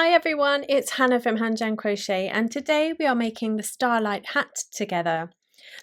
Hi everyone, it's Hannah from Hand Jam Crochet, and today we are making the Starlight Hat together.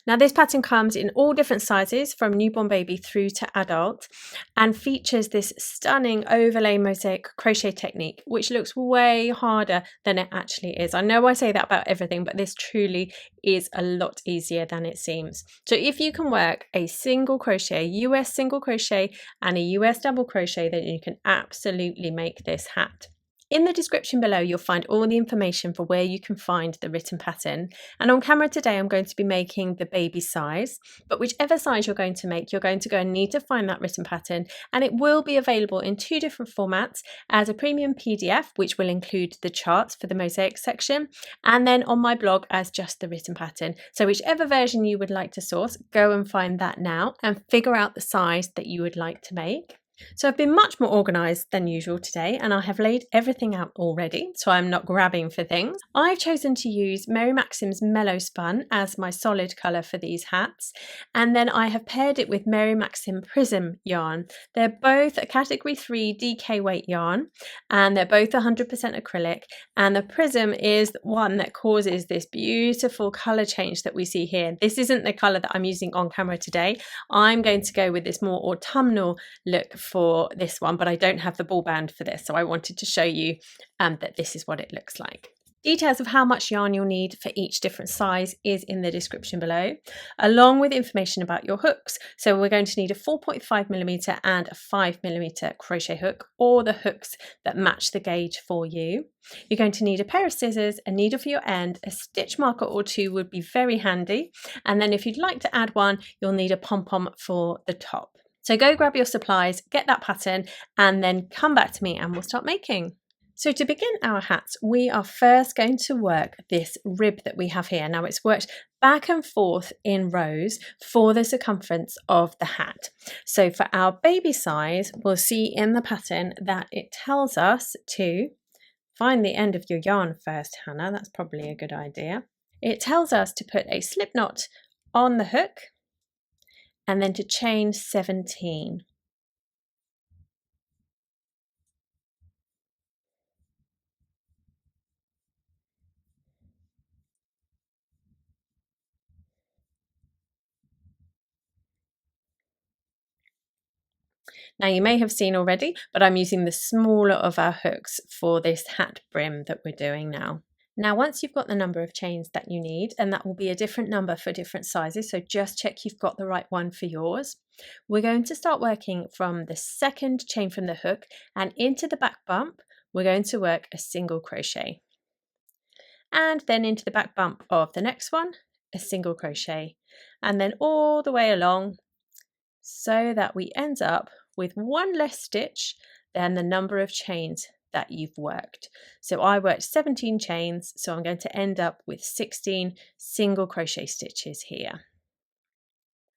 Now this pattern comes in all different sizes from newborn baby through to adult and features this stunning overlay mosaic crochet technique which looks way harder than it actually is. I know I say that about everything, but this truly is a lot easier than it seems. So if you can work a single crochet, US single crochet and a US double crochet, then you can absolutely make this hat. In the description below, you'll find all the information for where you can find the written pattern. And on camera today, I'm going to be making the baby size, but whichever size you're going to make, you're going to go and need to find that written pattern. And it will be available in two different formats: as a premium PDF, which will include the charts for the mosaic section, and then on my blog as just the written pattern. So whichever version you would like to source, go and find that now and figure out the size that you would like to make. So I've been much more organised than usual today, and I have laid everything out already, so I'm not grabbing for things. I've chosen to use Mary Maxim's Mellow Spun as my solid colour for these hats, and then I have paired it with Mary Maxim Prism yarn. They're both a category 3 DK weight yarn, and they're both 100% acrylic, and the Prism is one that causes this beautiful colour change that we see here. This isn't the colour that I'm using on camera today. I'm going to go with this more autumnal look for this one, but I don't have the ball band for this, so I wanted to show you that this is what it looks like. Details of how much yarn you'll need for each different size is in the description below, along with information about your hooks. So we're going to need a 4.5mm and a 5mm crochet hook, or the hooks that match the gauge for you. You're going to need a pair of scissors, a needle for your end, a stitch marker or two would be very handy, and then if you'd like to add one, you'll need a pom-pom for the top. So go grab your supplies, get that pattern, and then come back to me and we'll start making. So to begin our hats, we are first going to work this rib that we have here. Now it's worked back and forth in rows for the circumference of the hat. So for our baby size, we'll see in the pattern that it tells us to find the end of your yarn first, Hannah. That's probably a good idea. It tells us to put a slip knot on the hook and then to chain 17. Now you may have seen already, but I'm using the smaller of our hooks for this hat brim that we're doing now. Now once you've got the number of chains that you need, and that will be a different number for different sizes, so just check you've got the right one for yours, we're going to start working from the second chain from the hook, and into the back bump we're going to work a single crochet, and then into the back bump of the next one a single crochet, and then all the way along so that we end up with one less stitch than the number of chains that you've worked. So I worked 17 chains, so I'm going to end up with 16 single crochet stitches here.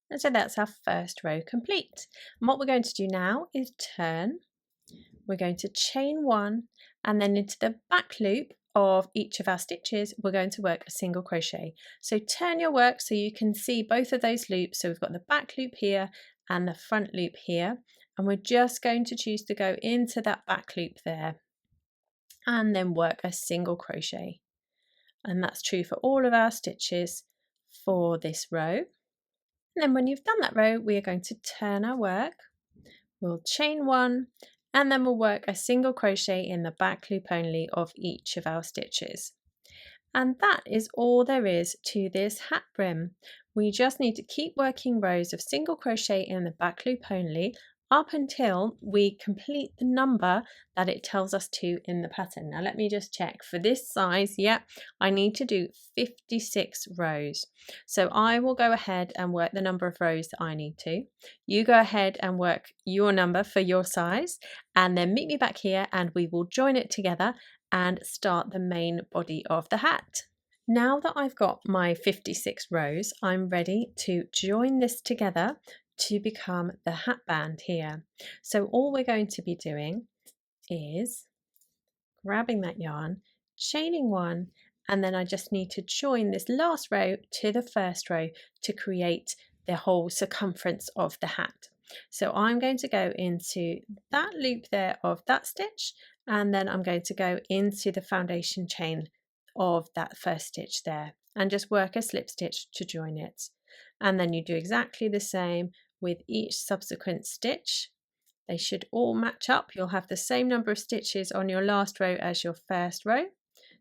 And so that's our first row complete. And what we're going to do now is turn. We're going to chain one, and then into the back loop of each of our stitches we're going to work a single crochet. So turn your work so you can see both of those loops. So we've got the back loop here and the front loop here, and we're just going to choose to go into that back loop there and then work a single crochet, and that's true for all of our stitches for this row. And then when you've done that row, we are going to turn our work, we'll chain one, and then we'll work a single crochet in the back loop only of each of our stitches. And that is all there is to this hat brim. We just need to keep working rows of single crochet in the back loop only up until we complete the number that it tells us to in the pattern. Now let me just check for this size. I need to do 56 rows. So I will go ahead and work the number of rows that I need to. You go ahead and work your number for your size, and then meet me back here and we will join it together and start the main body of the hat. Now that I've got my 56 rows, I'm ready to join this together to become the hat band here. So all we're going to be doing is grabbing that yarn, chaining one, and then I just need to join this last row to the first row to create the whole circumference of the hat. So I'm going to go into that loop there of that stitch, and then I'm going to go into the foundation chain of that first stitch there and just work a slip stitch to join it. And then you do exactly the same with each subsequent stitch. They should all match up. You'll have the same number of stitches on your last row as your first row,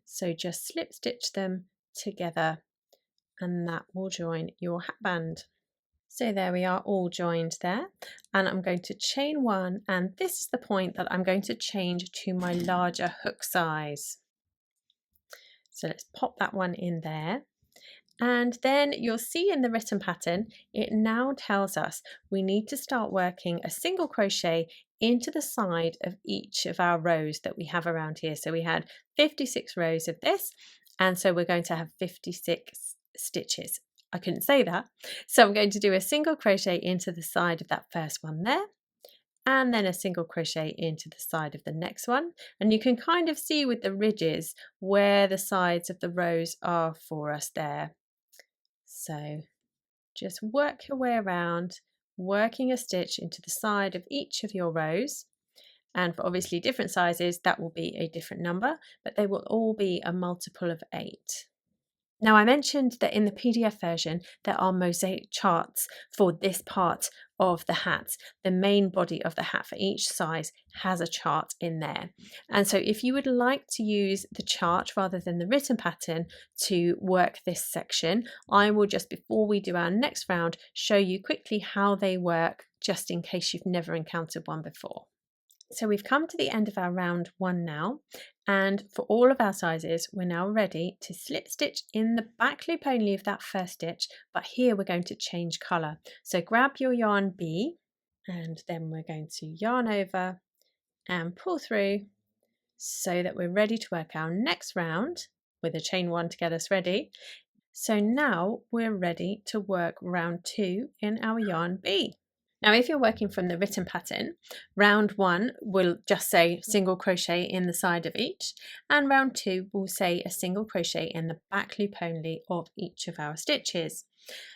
so just slip stitch them together and that will join your hat band. So there we are, all joined there, and I'm going to chain one, and this is the point that I'm going to change to my larger hook size. So let's pop that one in there, and then you'll see in the written pattern it now tells us we need to start working a single crochet into the side of each of our rows that we have around here. So we had 56 rows of this, and so we're going to have 56 stitches. I couldn't say that, so I'm going to do a single crochet into the side of that first one there, and then a single crochet into the side of the next one, and you can kind of see with the ridges where the sides of the rows are for us there. So just work your way around, working a stitch into the side of each of your rows, and for obviously different sizes that will be a different number, but they will all be a multiple of 8. Now, I mentioned that in the PDF version there are mosaic charts for this part of the hat. The main body of the hat for each size has a chart in there. And so if you would like to use the chart rather than the written pattern to work this section, I will just, before we do our next round, show you quickly how they work, just in case you've never encountered one before. So we've come to the end of our round 1 now, and for all of our sizes we're now ready to slip stitch in the back loop only of that first stitch, but here we're going to change colour. So grab your yarn B, and then we're going to yarn over and pull through so that we're ready to work our next round with a chain 1 to get us ready. So now we're ready to work round 2 in our yarn B. Now, if you're working from the written pattern, round 1 will just say single crochet in the side of each, and round 2 will say a single crochet in the back loop only of each of our stitches.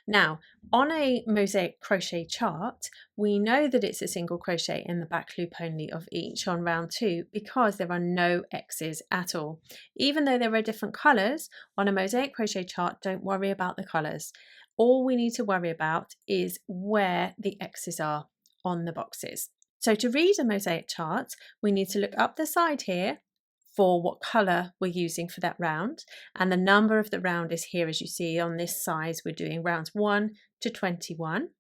Now, on a mosaic crochet chart, we know that it's a single crochet in the back loop only of each on round 2 because there are no X's at all. Even though there are different colours, on a mosaic crochet chart, don't worry about the colours. All we need to worry about is where the X's are on the boxes. So to read a mosaic chart, we need to look up the side here for what colour we're using for that round, and the number of the round is here. As you see on this size, we're doing rounds 1 to 21,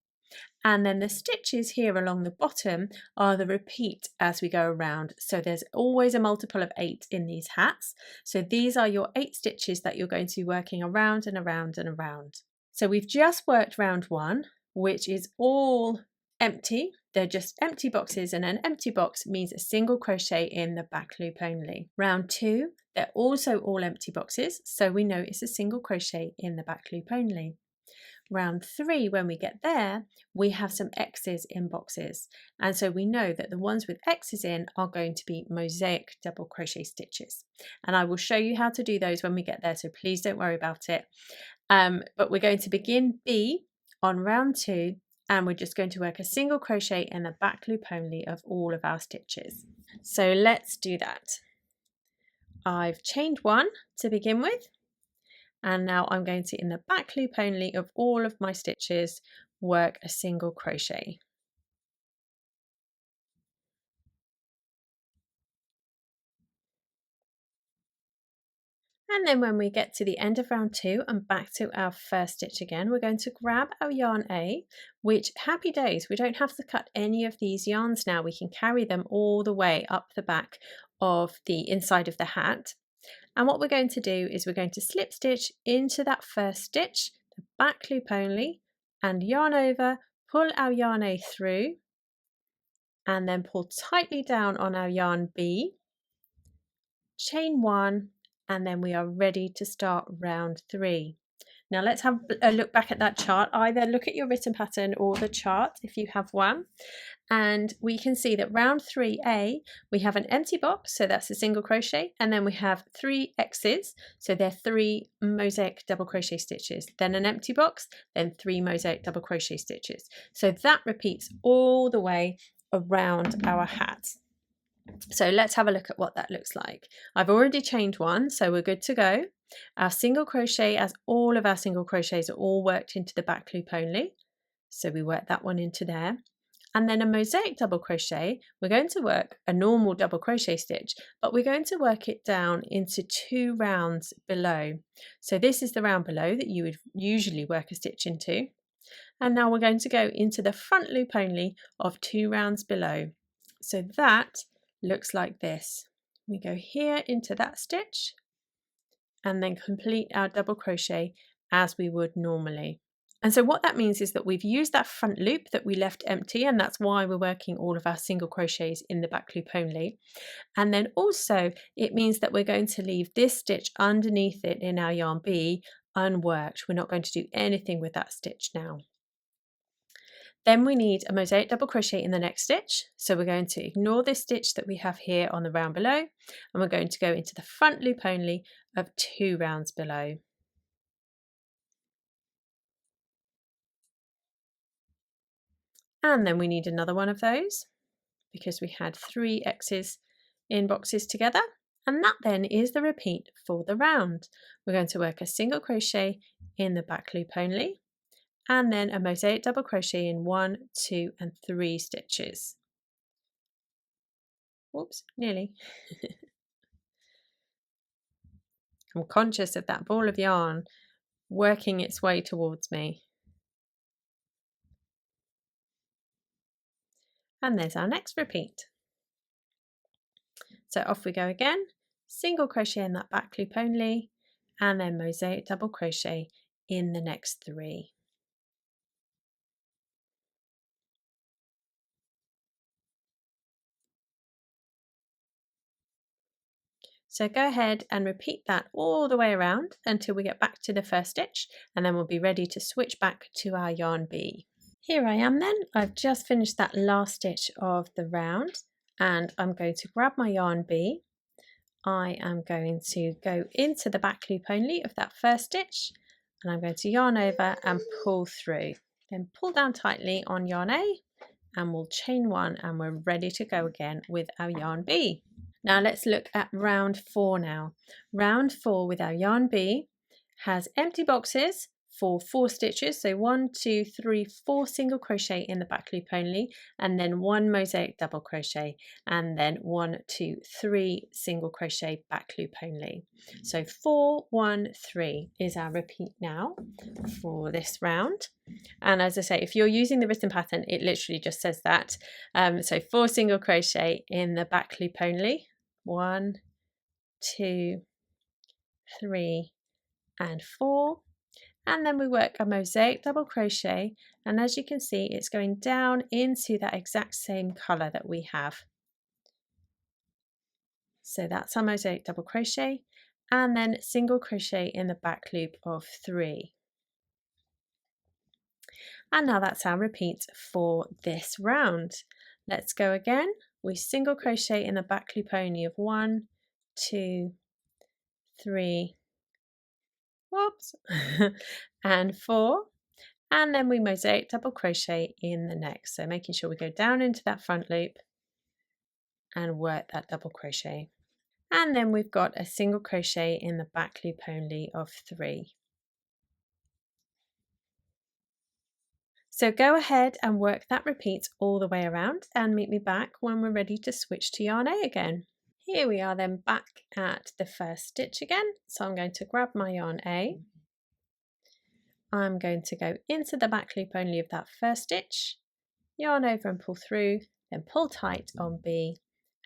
and then the stitches here along the bottom are the repeat as we go around. So there's always a multiple of 8 in these hats, so these are your 8 stitches that you're going to be working around and around and around. So we've just worked round 1, which is all empty. They're just empty boxes, and an empty box means a single crochet in the back loop only. Round 2, they're also all empty boxes, so we know it's a single crochet in the back loop only. Round 3, when we get there, we have some X's in boxes, and so we know that the ones with X's in are going to be mosaic double crochet stitches, and I will show you how to do those when we get there, so please don't worry about it. But we're going to begin B on round 2, and we're just going to work a single crochet in the back loop only of all of our stitches. So let's do that. I've chained 1 to begin with, and now I'm going to, in the back loop only of all of my stitches, work a single crochet. And then when we get to the end of round 2 and back to our first stitch again, we're going to grab our yarn A, which, happy days, we don't have to cut any of these yarns now. We can carry them all the way up the back of the inside of the hat. And what we're going to do is we're going to slip stitch into that first stitch, the back loop only, and yarn over, pull our yarn A through, and then pull tightly down on our yarn B, chain 1, and then we are ready to start round 3. Now let's have a look back at that chart. Either look at your written pattern or the chart if you have one, and we can see that round 3A we have an empty box, so that's a single crochet, and then we have 3 X's, so they're 3 mosaic double crochet stitches, then an empty box, then 3 mosaic double crochet stitches. So that repeats all the way around our hat. So let's have a look at what that looks like. I've already chained one, so we're good to go. Our single crochet, as all of our single crochets are all worked into the back loop only. So we work that one into there. And then a mosaic double crochet, we're going to work a normal double crochet stitch, but we're going to work it down into 2 rounds below. So this is the round below that you would usually work a stitch into. And now we're going to go into the front loop only of 2 rounds below. So that looks like this. We go here into that stitch and then complete our double crochet as we would normally. And so what that means is that we've used that front loop that we left empty, and that's why we're working all of our single crochets in the back loop only. And then also it means that we're going to leave this stitch underneath it in our yarn B unworked. We're not going to do anything with that stitch now. Then we need a mosaic double crochet in the next stitch. So we're going to ignore this stitch that we have here on the round below, and we're going to go into the front loop only of 2 rounds below. And then we need another one of those because we had 3 X's in boxes together. And that then is the repeat for the round. We're going to work a single crochet in the back loop only, and then a mosaic double crochet in 1, 2 and 3 stitches. Whoops, nearly. I'm conscious of that ball of yarn working its way towards me. And there's our next repeat. So off we go again, single crochet in that back loop only, and then mosaic double crochet in the next 3. So go ahead and repeat that all the way around until we get back to the first stitch, and then we'll be ready to switch back to our yarn B. Here I am then, I've just finished that last stitch of the round, and I'm going to grab my yarn B. I am going to go into the back loop only of that first stitch, and I'm going to yarn over and pull through. Then pull down tightly on yarn A, and we'll chain 1, and we're ready to go again with our yarn B. Now let's look at round 4 now. Round 4 with our yarn B has empty boxes for 4 stitches, so 1, 2, 3, 4 single crochet in the back loop only, and then 1 mosaic double crochet, and then 1, 2, 3 single crochet back loop only. So 4, 1, 3 is our repeat now for this round. And as I say, if you're using the written pattern, it literally just says that. So 4 single crochet in the back loop only, 1, 2, 3 and 4. And then we work a mosaic double crochet, and as you can see it's going down into that exact same colour that we have. So that's our mosaic double crochet, and then single crochet in the back loop of 3. And now that's our repeat for this round. Let's go again. We single crochet in the back loop only of 1, 2, 3, whoops, and 4, and then we mosaic double crochet in the next, so making sure we go down into that front loop and work that double crochet, and then we've got a single crochet in the back loop only of 3. So go ahead and work that repeat all the way around and meet me back when we're ready to switch to yarn A again. Here we are then back at the first stitch again, so I'm going to grab my yarn A. I'm going to go into the back loop only of that first stitch, yarn over and pull through, then pull tight on B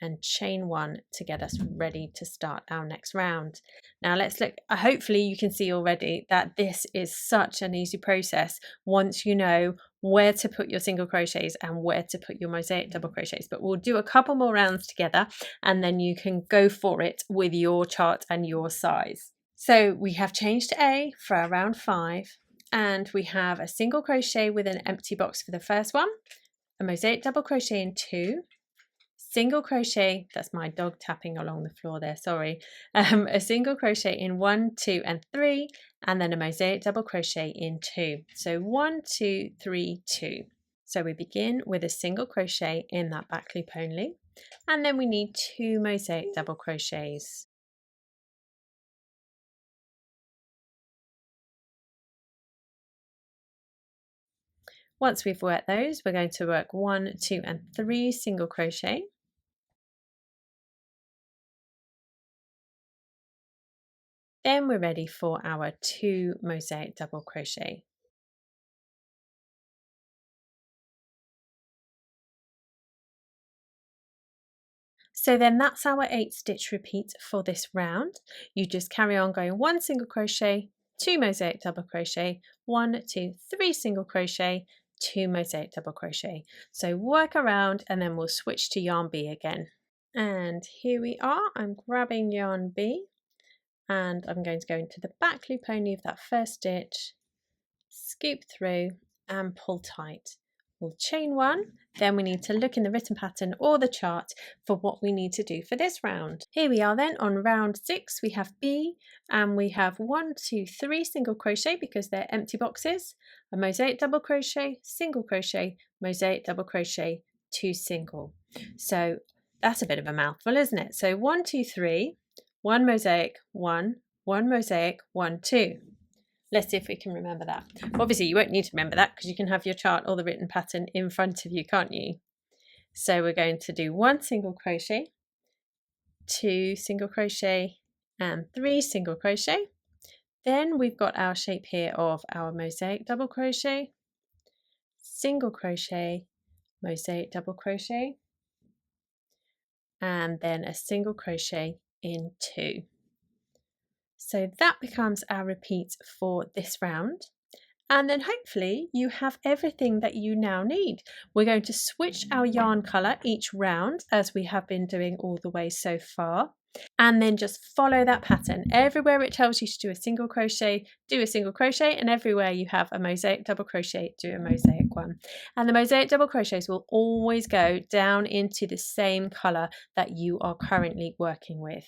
and chain 1 to get us ready to start our next round. Now let's look, hopefully you can see already that this is such an easy process once you know where to put your single crochets and where to put your mosaic double crochets, but we'll do a couple more rounds together and then you can go for it with your chart and your size. So we have changed to A for our round 5, and we have a single crochet with an empty box for the first one, a mosaic double crochet in 2, single crochet, that's my dog tapping along the floor there, sorry, a single crochet in 1, 2 and 3, and then a mosaic double crochet in 2. So 1, 2, 3, 2. So we begin with a single crochet in that back loop only, and then we need 2 mosaic double crochets. Once we've worked those, we're going to work 1, 2 and 3 single crochet. Then we're ready for our 2 mosaic double crochet. So then that's our 8 stitch repeat for this round. You just carry on going 1 single crochet, 2 mosaic double crochet, 1, 2, 3 single crochet, 2 mosaic double crochet. So work around and then we'll switch to yarn B again. And here we are. I'm grabbing yarn B and I'm going to go into the back loop only of that first stitch, scoop through and pull tight. We'll chain 1, then we need to look in the written pattern or the chart for what we need to do for this round. Here we are then on round 6. We have B and we have 1, 2, 3 single crochet because they're empty boxes, a mosaic double crochet, single crochet, mosaic double crochet, 2 single. So that's a bit of a mouthful, isn't it? So 1, 2, 3, 1 mosaic, 1, 1 mosaic, 1, 2. Let's see if we can remember that. Obviously, you won't need to remember that because you can have your chart or the written pattern in front of you, can't you? So we're going to do 1 single crochet, 2 single crochet, and 3 single crochet. Then we've got our shape here of our mosaic double crochet, single crochet, mosaic double crochet, and then a single crochet in 2. So that becomes our repeat for this round. And then hopefully you have everything that you now need. We're going to switch our yarn colour each round as we have been doing all the way so far. And then just follow that pattern. Everywhere it tells you to do a single crochet, do a single crochet, and everywhere you have a mosaic double crochet, do a mosaic one. And the mosaic double crochets will always go down into the same colour that you are currently working with.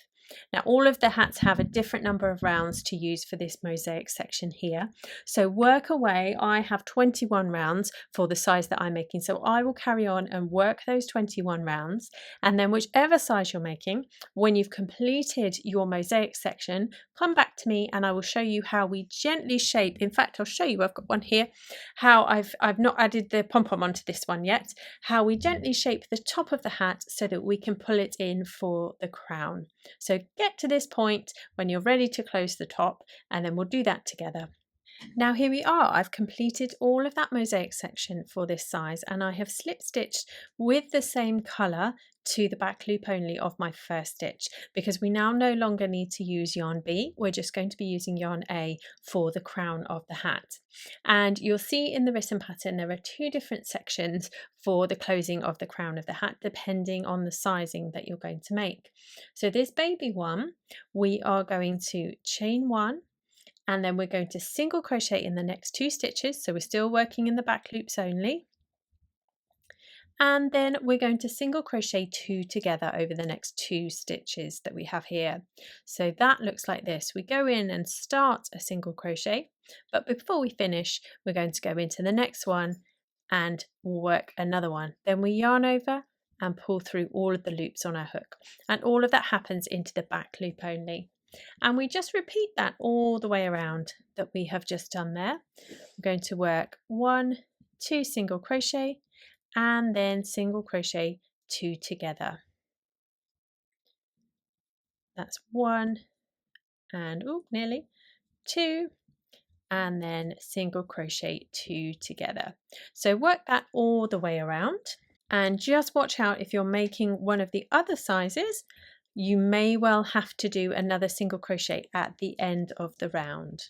Now all of the hats have a different number of rounds to use for this mosaic section here. So work away. I have 21 rounds for the size that I'm making. So I will carry on and work those 21 rounds. And then whichever size you're making, when you've completed your mosaic section, come back to me and I will show you how we gently shape. In fact, I'll show you, I've got one here, how I've not added the pom-pom onto this one yet, how we gently shape the top of the hat so that we can pull it in for the crown. So get to this point when you're ready to close the top and then we'll do that together. Now here we are, I've completed all of that mosaic section for this size and I have slip stitched with the same colour to the back loop only of my first stitch because we now no longer need to use yarn B, we're just going to be using yarn A for the crown of the hat. And you'll see in the written pattern there are 2 different sections for the closing of the crown of the hat depending on the sizing that you're going to make. So this baby one, we are going to chain 1 and then we're going to single crochet in the next 2 stitches, so we're still working in the back loops only, and then we're going to single crochet 2 together over the next 2 stitches that we have here. So that looks like this. We go in and start a single crochet, but before we finish we're going to go into the next one and work another one. Then we yarn over and pull through all of the loops on our hook, and all of that happens into the back loop only. And we just repeat that all the way around that we have just done there. We're going to work 1, 2 single crochet and then single crochet 2 together. That's 1 and nearly 2 and then single crochet 2 together. So work that all the way around and just watch out if you're making one of the other sizes. You may well have to do another single crochet at the end of the round.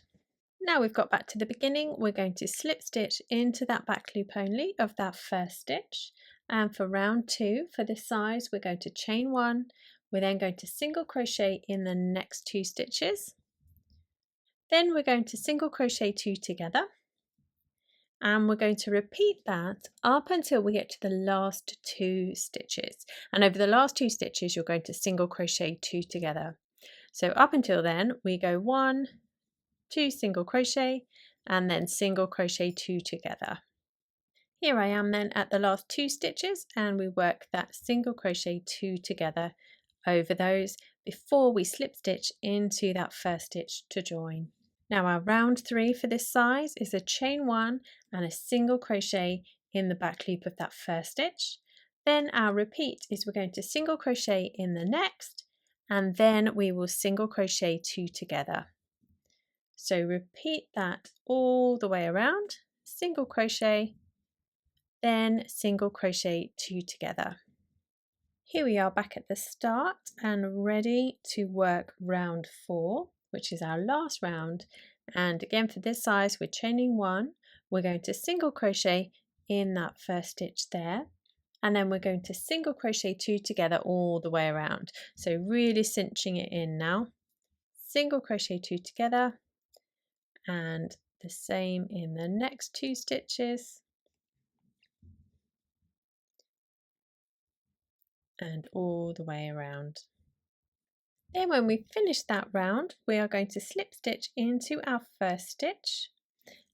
Now we've got back to the beginning, we're going to slip stitch into that back loop only of that first stitch, and for round 2 for this size we're going to chain 1, we're then going to single crochet in the next 2 stitches, then we're going to single crochet 2 together, and we're going to repeat that up until we get to the last 2 stitches, and over the last 2 stitches you're going to single crochet 2 together. So up until then we go 1, 2 single crochet and then single crochet 2 together. Here I am then at the last 2 stitches, and we work that single crochet 2 together over those before we slip stitch into that first stitch to join. Now our round 3 for this size is a chain 1 and a single crochet in the back loop of that first stitch. Then our repeat is we're going to single crochet in the next, and then we will single crochet 2 together. So repeat that all the way around, single crochet, then single crochet 2 together. Here we are back at the start and ready to work round 4, which is our last round. And again, for this size, we're chaining 1. We're going to single crochet in that first stitch there, and then we're going to single crochet 2 together all the way around. So really cinching it in now. Single crochet 2 together, and the same in the next 2 stitches. And all the way around. Then when we finish that round, we are going to slip stitch into our first stitch,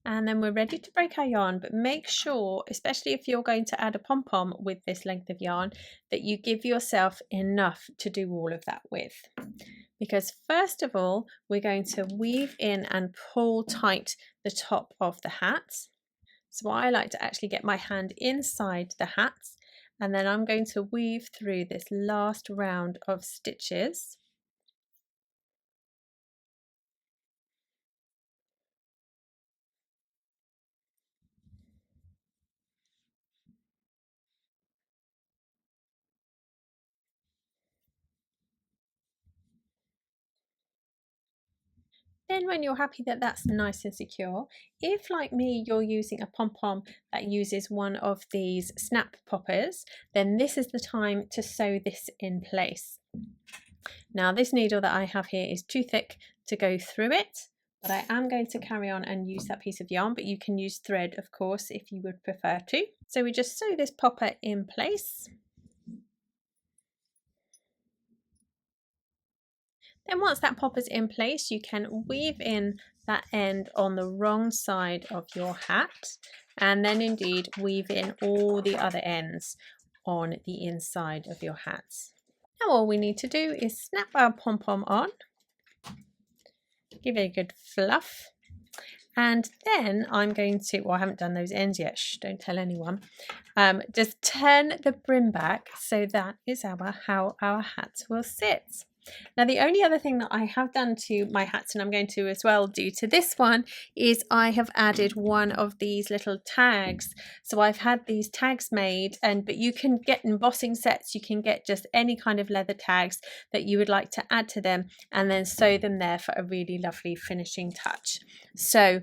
and then we're ready to break our yarn, but make sure, especially if you're going to add a pom-pom with this length of yarn, that you give yourself enough to do all of that with. Because first of all, we're going to weave in and pull tight the top of the hat. So I like to actually get my hand inside the hat, and then I'm going to weave through this last round of stitches. Then when you're happy that that's nice and secure, if like me you're using a pom-pom that uses one of these snap poppers, then this is the time to sew this in place. Now this needle that I have here is too thick to go through it, but I am going to carry on and use that piece of yarn, but you can use thread of course if you would prefer to. So we just sew this popper in place. Then once that popper's in place, you can weave in that end on the wrong side of your hat, and then indeed weave in all the other ends on the inside of your hats. Now all we need to do is snap our pom-pom on, give it a good fluff, and then I'm going to, well I haven't done those ends yet, shh, don't tell anyone, just turn the brim back, so that is how our hat will sit. Now the only other thing that I have done to my hats, and I'm going to as well do to this one, is I have added one of these little tags. So I've had these tags made, but you can get embossing sets, you can get just any kind of leather tags that you would like to add to them, and then sew them there for a really lovely finishing touch. So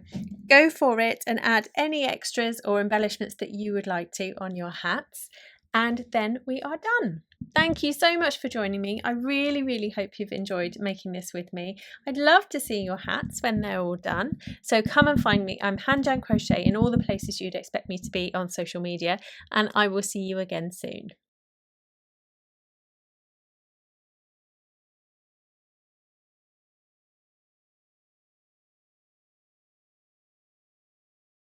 go for it and add any extras or embellishments that you would like to on your hats, and then we are done. Thank you so much for joining me. I really hope you've enjoyed making this with me. I'd love to see your hats when they're all done. So come and find me. I'm Hand Jam Crochet in all the places you'd expect me to be on social media, and I will see you again soon.